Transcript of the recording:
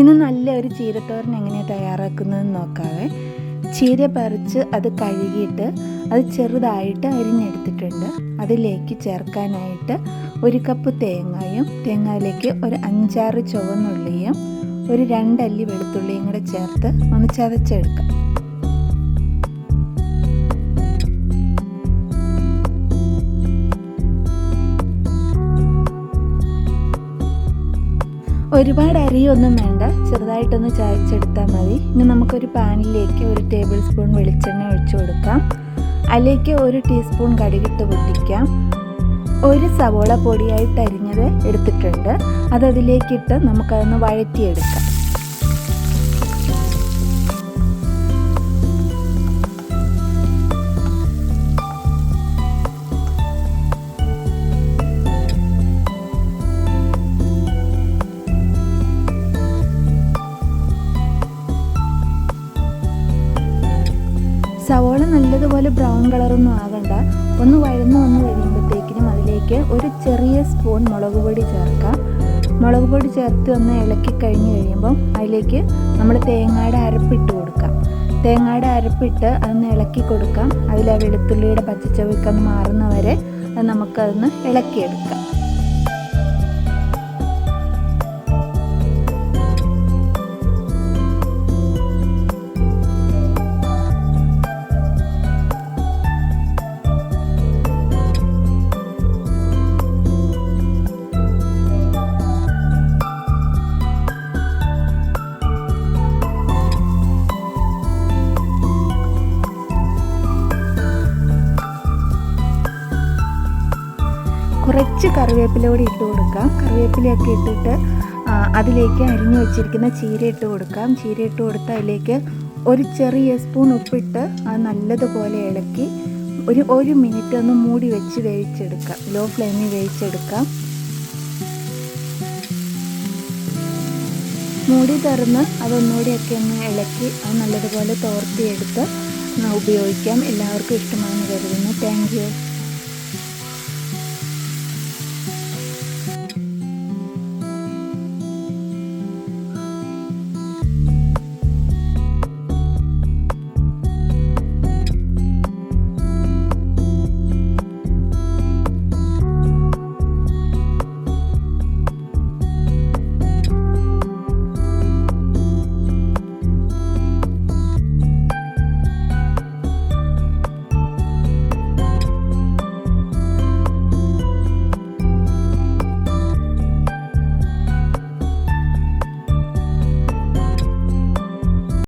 ഇന്ന് നല്ലൊരു ചീരത്തോരൻ എങ്ങനെയാണ് തയ്യാറാക്കുന്നതെന്ന് നോക്കാവേ. ചീര പറിച്ച് അത് കഴുകിയിട്ട് അത് ചെറുതായിട്ട് അരിഞ്ഞെടുത്തിട്ടുണ്ട്. അതിലേക്ക് ചേർക്കാനായിട്ട് 1 കപ്പ് തേങ്ങയും തേങ്ങയിലേക്ക് ഒരു 5-6 ചുവന്നുള്ളിയും ഒരു 2 അല്ലി വെളുത്തുള്ളിയും കൂടെ ചേർത്ത് ഒന്ന് ചതച്ചെടുക്കാം. ഒരുപാട് അരിയൊന്നും വേണ്ട, ചെറുതായിട്ടൊന്ന് ചതച്ചെടുത്താൽ മതി. ഇനി നമുക്കൊരു പാനിലേക്ക് 1 ടേബിൾ സ്പൂൺ വെളിച്ചെണ്ണ ഒഴിച്ചു കൊടുക്കാം. അതിലേക്ക് 1 ടീസ്പൂൺ കടുകിട്ട് പൊട്ടിക്കാം. 1 സവോള പൊടിയായിട്ട് അരിഞ്ഞത് എടുത്തിട്ടുണ്ട്, അതതിലേക്കിട്ട് നമുക്കതൊന്ന് വഴറ്റിയെടുക്കാം. സവോള നല്ലതുപോലെ ബ്രൗൺ കളറൊന്നും ആകണ്ട, ഒന്ന് വഴന്ന് വന്ന് കഴിയുമ്പോഴത്തേക്കിനും അതിലേക്ക് ഒരു ചെറിയ സ്പൂൺ മുളക് പൊടി ചേർക്കാം. മുളക് പൊടി ചേർത്ത് ഒന്ന് ഇളക്കി കഴിഞ്ഞ് കഴിയുമ്പം അതിലേക്ക് നമ്മൾ തേങ്ങയുടെ അരപ്പിട്ട് കൊടുക്കാം. തേങ്ങയുടെ അരപ്പിട്ട് അതൊന്ന് ഇളക്കി കൊടുക്കാം. അതിൽ ആ വെളുത്തുള്ളിയുടെ പച്ചച്ചുവയൊക്കെ മാറുന്നവരെ അത് നമുക്കതൊന്ന് ഇളക്കിയെടുക്കാം. കുറച്ച് കറിവേപ്പില കൂടി ഇട്ട് കൊടുക്കാം. കറിവേപ്പിലയൊക്കെ ഇട്ടിട്ട് അതിലേക്ക് അരിഞ്ഞു വെച്ചിരിക്കുന്ന ചീര ഇട്ട് കൊടുക്കാം. ചീര ഇട്ട് കൊടുത്ത് അതിലേക്ക് ഒരു ചെറിയ സ്പൂൺ ഉപ്പിട്ട് അത് നല്ലതുപോലെ ഇളക്കി ഒരു 1 മിനിറ്റ് ഒന്ന് മൂടി വെച്ച് വേവിച്ചെടുക്കാം. ലോ ഫ്ലെയിമിൽ വേവിച്ചെടുക്കാം. മൂടി തുറന്ന് അതൊന്നുകൂടിയൊക്കെ ഒന്ന് ഇളക്കി അത് നല്ലതുപോലെ തോർത്തിയെടുത്ത് ഉപയോഗിക്കാം. എല്ലാവർക്കും ഇഷ്ടമാണെന്ന് കരുതുന്നു. Thank you.